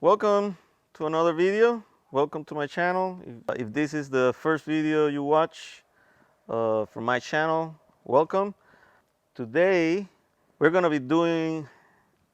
Welcome to another video. Welcome to my channel. If this is the first video you watch from my channel, welcome. Today we're gonna be doing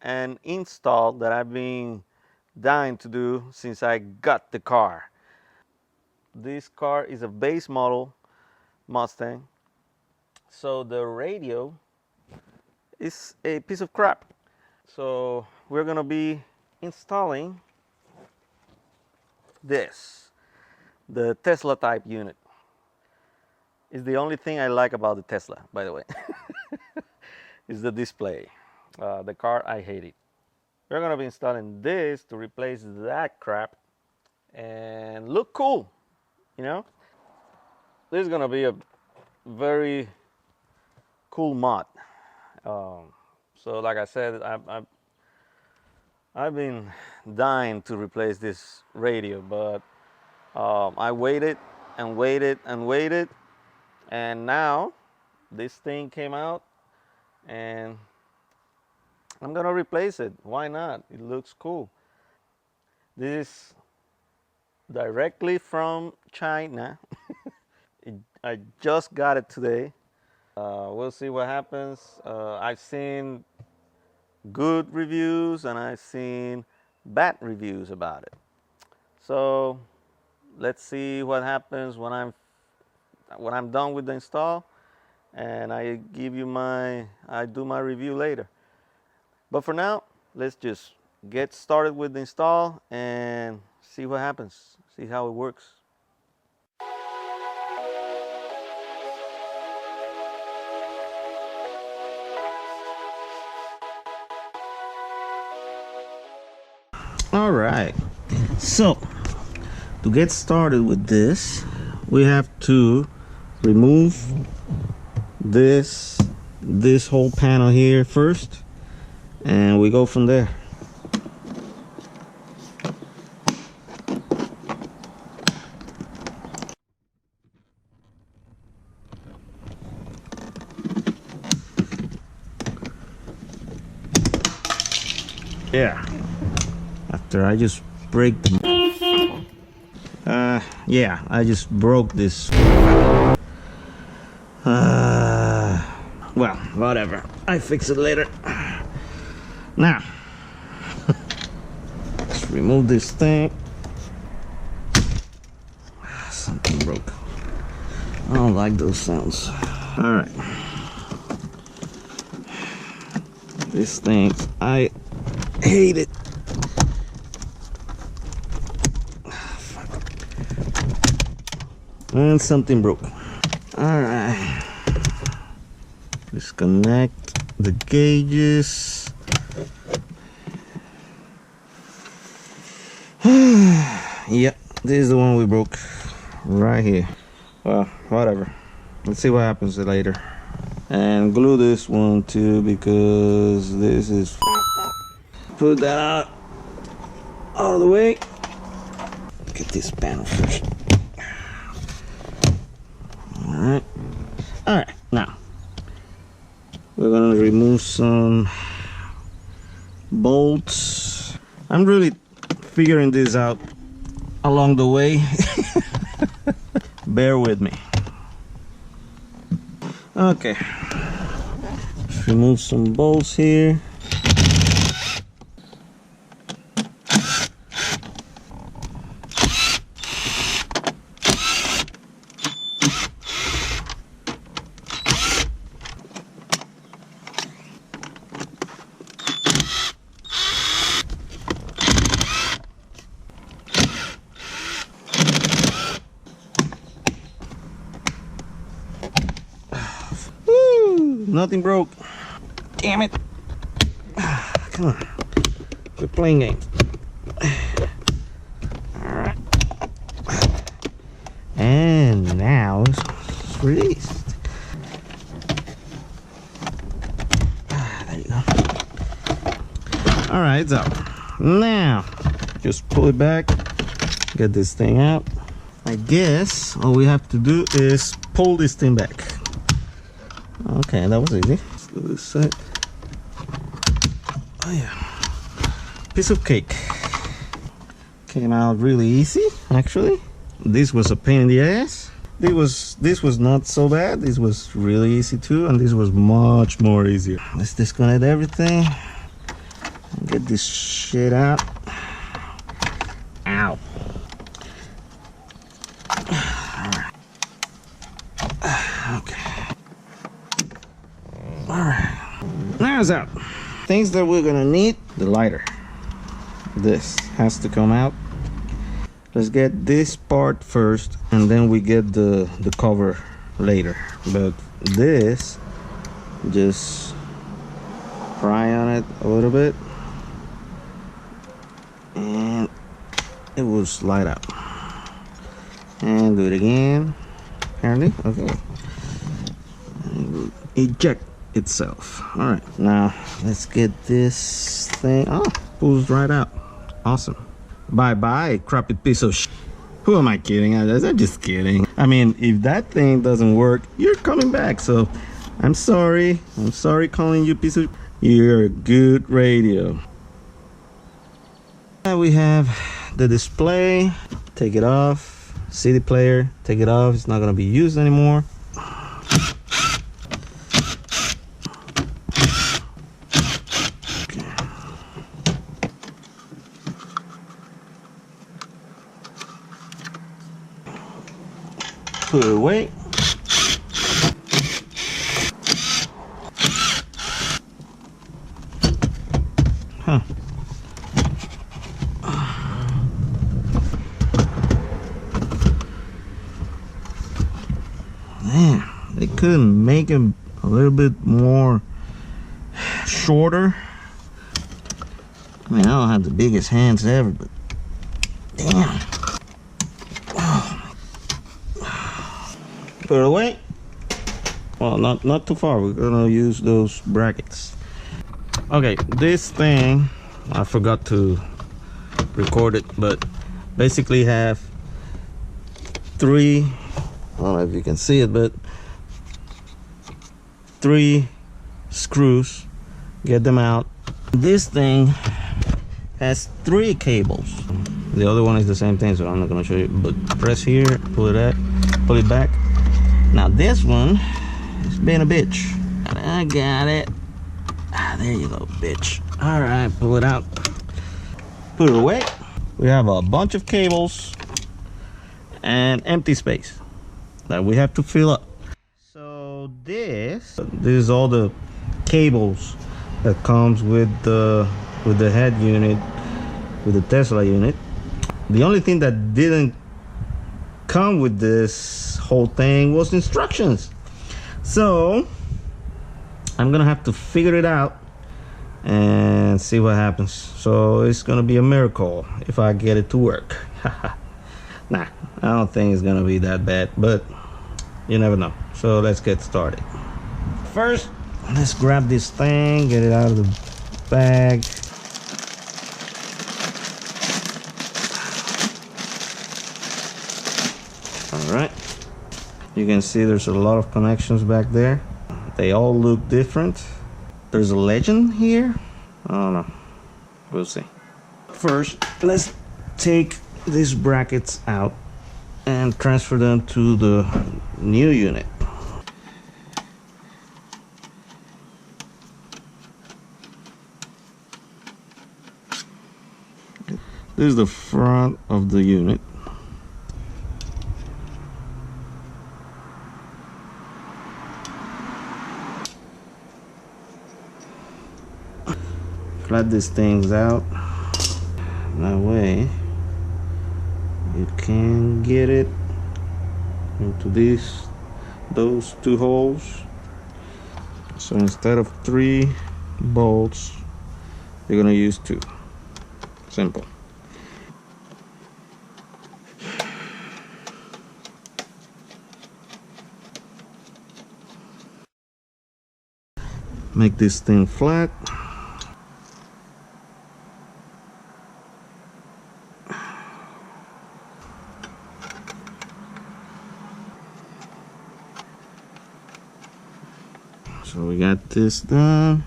an install that I've been dying to do since I got the car. This car is a base model Mustang, so the radio is a piece of crap. So we're gonna be installing this, the Tesla type unit. Is the only thing I like about the Tesla, by the way, is the display. The car, I hate it. We're gonna be installing this to replace that crap and look cool, you know? This is gonna be a very cool mod. So like I said, I've been dying to replace this radio, but I waited and waited and waited, and now this thing came out and I'm gonna replace it. Why not? It looks cool. This is directly from China. I just got it today. We'll see what happens. I've seen good reviews and I've seen bad reviews about it. So let's see what happens when I'm done with the install, and I do my review later. But for now, let's just get started with the install and see what happens, see how it works. All right, so to get started with this, we have to remove this whole panel here first, and we go from there. Yeah, after I just break the yeah, I just broke this. Well, whatever, I fix it later. Now let's remove this thing. Something broke. I don't like those sounds. All right, this thing, I hate it. And something broke. All right, disconnect the gauges. Yep, this is the one we broke right here. Well, whatever, let's see what happens later. And glue this one too, because this is, put that out of the way. Get this panel first. All right, now we're gonna remove some bolts. I'm really figuring this out along the way. Bear with me. Okay, let's remove some bolts here. Nothing broke. Damn it. Come on. Quit playing games. Alright. And now it's released. There you go. Alright, so now just pull it back. Get this thing out. I guess all we have to do is pull this thing back. Okay, that was easy. Let's do this side. Oh yeah, piece of cake. Came out really easy, actually. This was a pain in the ass. This was not so bad. This was really easy too, and this was much more easier. Let's disconnect everything and get this shit out. Ow. Okay. Alright. Now it's out. Things that we're gonna need: the lighter. This has to come out. Let's get this part first, and then we get the cover later. But this, just pry on it a little bit, and it will slide out. And do it again. Apparently, okay. And it will eject itself. All right, now let's get this thing. Oh, pulls right out. Awesome. Bye bye, crappy piece of shit. Who am I kidding? I'm just kidding. I mean, if that thing doesn't work, you're coming back. So I'm sorry. I'm sorry calling you piece of. You're a good radio. Now we have the display. Take it off. CD player. Take it off. It's not gonna be used anymore. Put it away. Huh. Man, they couldn't make him a little bit more shorter. I mean, I don't have the biggest hands ever, but damn. Put it away. Well, not too far. We're gonna use those brackets. Okay, this thing, I forgot to record it, but basically have three, I don't know if you can see it, but 3 screws. Get them out. This thing has 3 cables. The other one is the same thing, so I'm not gonna show you, but press here, pull it back. Now this one is being a bitch. I got it. Ah, there you go, bitch. All right, pull it out. Put it away. We have a bunch of cables and empty space that we have to fill up. So this is all the cables that comes with the head unit, with the Tesla unit. The only thing that didn't come with this whole thing was instructions. So I'm gonna have to figure it out and see what happens. So it's gonna be a miracle if I get it to work. Nah, I don't think it's gonna be that bad, but you never know. So let's get started. First, let's grab this thing, get it out of the bag. All right, you can see there's a lot of connections back there. They all look different. There's a legend here. I don't know, we'll see. First, let's take these brackets out and transfer them to the new unit. This is the front of the unit. Flat these things out. That way you can get it into those 2 holes. So instead of 3 bolts, you're gonna use 2. Simple. Make this thing flat. So we got this done.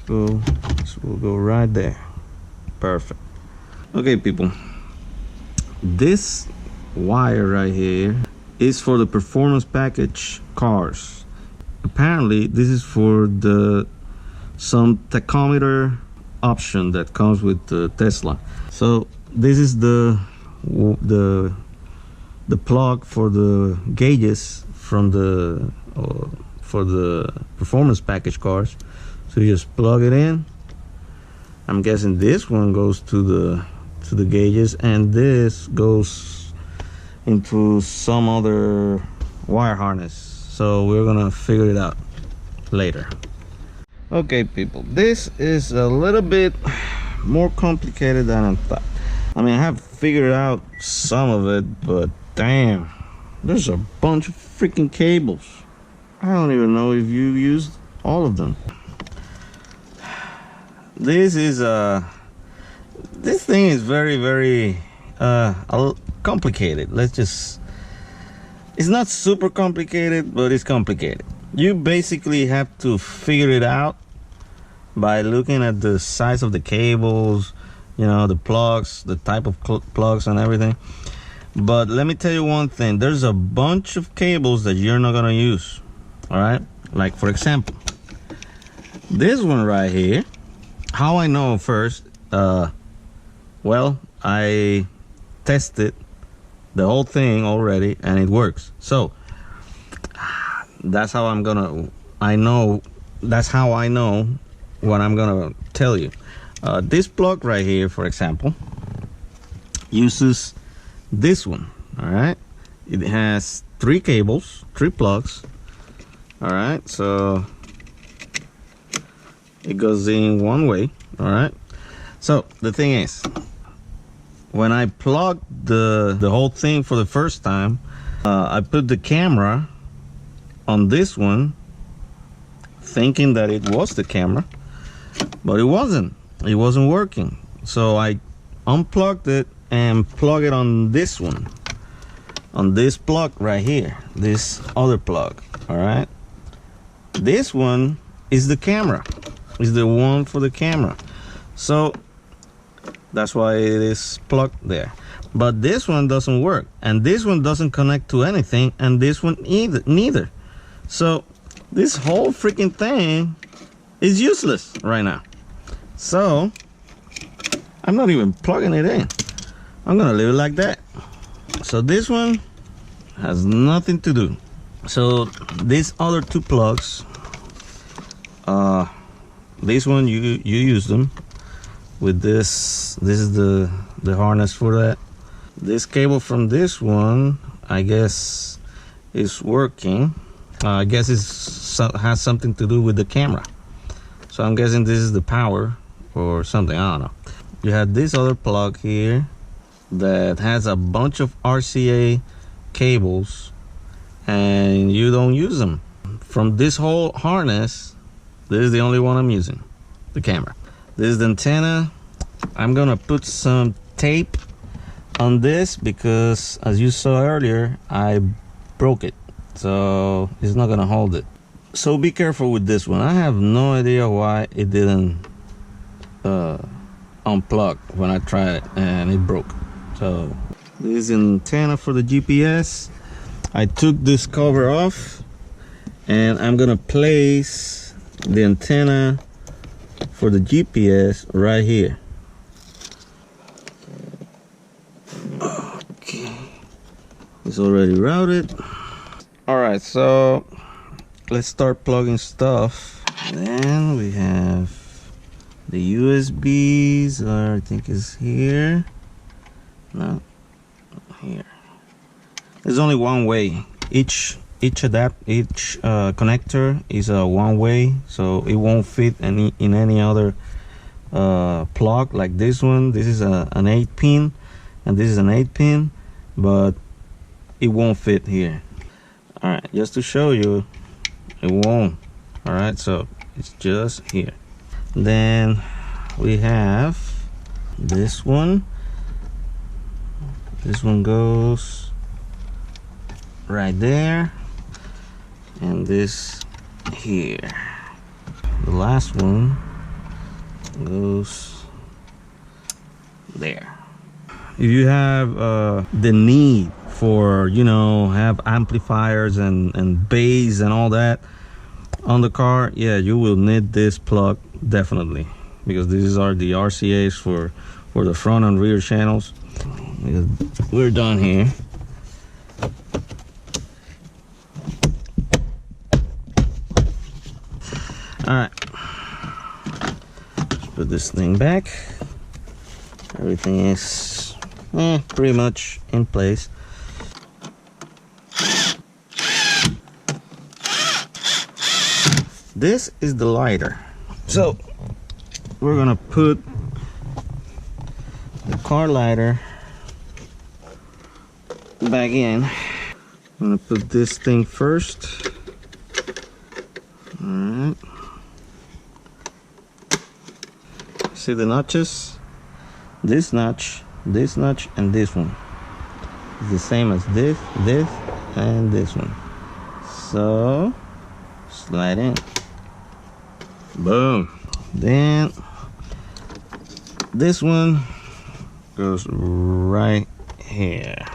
This will go right there. Perfect. Okay, people, this wire right here is for the performance package cars. Apparently this is for the some tachometer option that comes with the Tesla. So this is the plug for the gauges from the for the performance package cars. So you just plug it in. I'm guessing this one goes to the gauges, and this goes into some other wire harness. So we're gonna figure it out later. Okay, people, this is a little bit more complicated than I thought. I mean, I have figured out some of it, but damn, there's a bunch of freaking cables. I don't even know if you used all of them. This is this thing is very complicated. It's not super complicated, but it's complicated. You basically have to figure it out by looking at the size of the cables, you know, the plugs, the type of plugs and everything. But let me tell you one thing, there's a bunch of cables that you're not gonna use. All right, like for example, this one right here. How I know first, well, I tested the whole thing already and it works. So that's how that's how I know what I'm gonna tell you. This plug right here, for example, uses this one. All right, it has 3 cables, 3 plugs. All right, so it goes in one way. All right, so the thing is, when I plugged the whole thing for the first time, I put the camera on this one thinking that it was the camera, but it wasn't working. So I unplugged it and plugged it on this one, on this plug right here, this other plug. All right, this one is the camera, is the one for the camera. So that's why it is plugged there. But this one doesn't work, and this one doesn't connect to anything, and this one neither. So this whole freaking thing is useless right now. So I'm not even plugging it in. I'm gonna leave it like that. So this one has nothing to do. So these other 2 plugs, this one you use them with this is the harness for that. This cable from this one, I guess, is working. I guess it has something to do with the camera. So I'm guessing this is the power or something, I don't know. You have this other plug here that has a bunch of RCA cables, and you don't use them. From this whole harness, this is the only one I'm using, the camera. This is the antenna. I'm gonna put some tape on this because, as you saw earlier, I broke it, so it's not gonna hold it. So be careful with this one. I have no idea why it didn't unplug when I tried it, and it broke. So this is an antenna for the GPS. I took this cover off, and I'm gonna place the antenna for the GPS right here. Okay, it's already routed. All right, so let's start plugging stuff. Then we have the USBs, or I think it's here. No, here. There's only one way. Each connector is a one way, so it won't fit in any other plug like this one. This is an 8-pin, and this is an 8-pin, but it won't fit here. All right, just to show you, it won't. All right, so it's just here. Then we have this one. This one goes right there, and this here. The last one goes there. if you have the need for, you know, have amplifiers and bass and all that on the car, yeah, you will need this plug definitely, because these are the RCAs for the front and rear channels. We're done here. All right, let's put this thing back. Everything is pretty much in place. This is the lighter, so we're gonna put the car lighter back in. I'm gonna put this thing first. All right. See the notches? This notch, and this one. It's the same as this, and this one. So slide in. Boom. Then this one goes right here.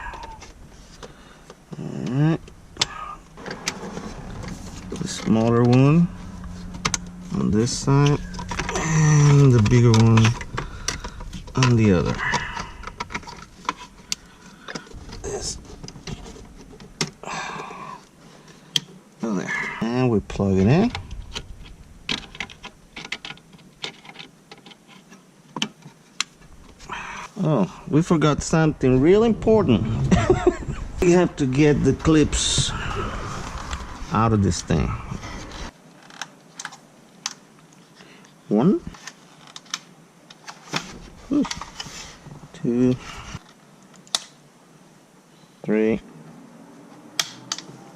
Alright. The smaller one on this side, and the bigger one on the other. This. Oh, there. And we plug it in. Oh, we forgot something real important. You have to get the clips out of this thing. 1, 2, 3,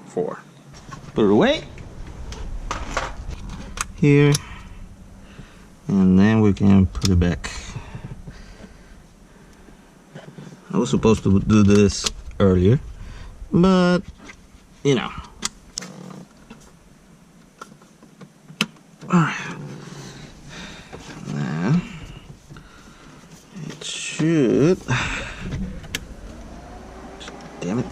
4. Put it away here, and then we can put it back. I was supposed to do this earlier, but you know. All right. Now it should. Damn it.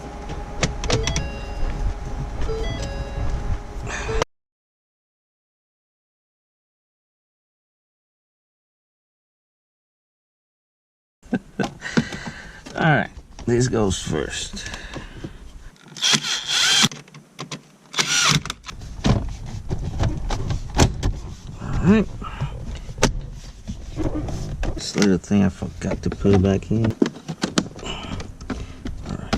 All right, this goes first. All right. This little thing I forgot to put it back in. All right.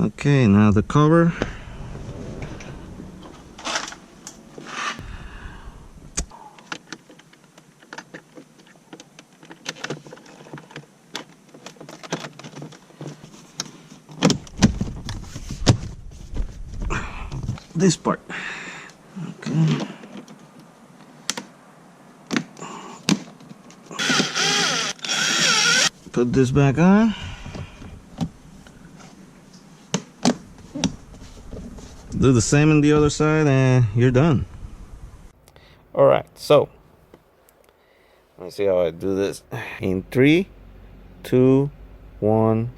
Okay, now the cover. This part. Okay. Put this back on. Do the same on the other side and you're done. All right, so let me see how I do this. In 3, 2, 1.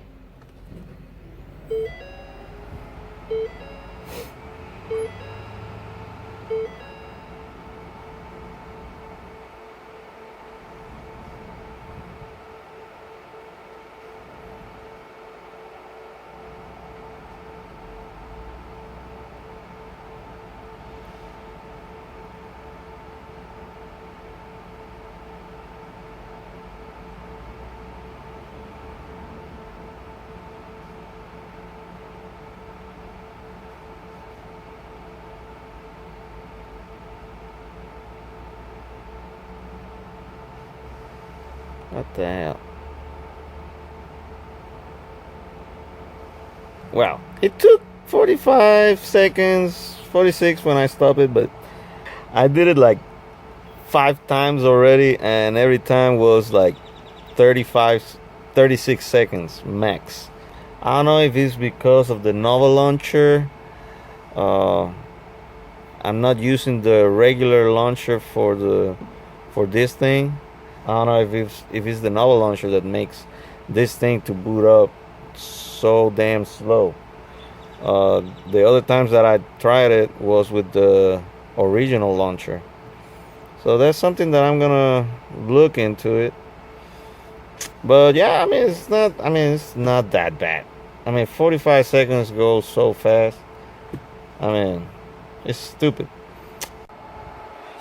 What the hell? Wow, it took 45 seconds, 46 when I stopped it, but I did it like 5 times already, and every time was like 36 seconds max. I don't know if it's because of the Nova launcher. I'm not using the regular launcher for this thing, I don't know if it's the novel launcher that makes this thing to boot up so damn slow. The other times that I tried it was with the original launcher. So that's something that I'm gonna look into it. But yeah, I mean it's not that bad. I mean 45 seconds goes so fast. I mean, it's stupid.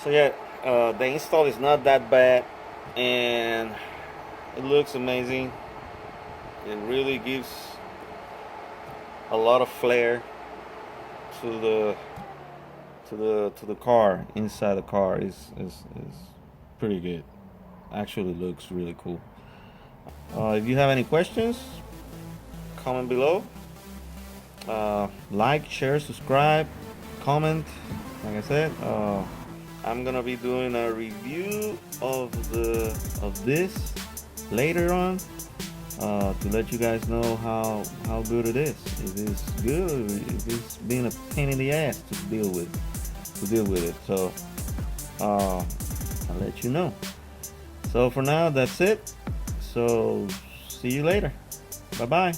So yeah, the install is not that bad, and it looks amazing. It really gives a lot of flair to the car. Inside the car is pretty good. Actually looks really cool. If you have any questions, comment below. Like, share, subscribe, comment. Like I said, I'm gonna be doing a review of this later on, to let you guys know how good it is. If it's good, or if it's being a pain in the ass to deal with it. So I'll let you know. So for now, that's it. So see you later. Bye bye.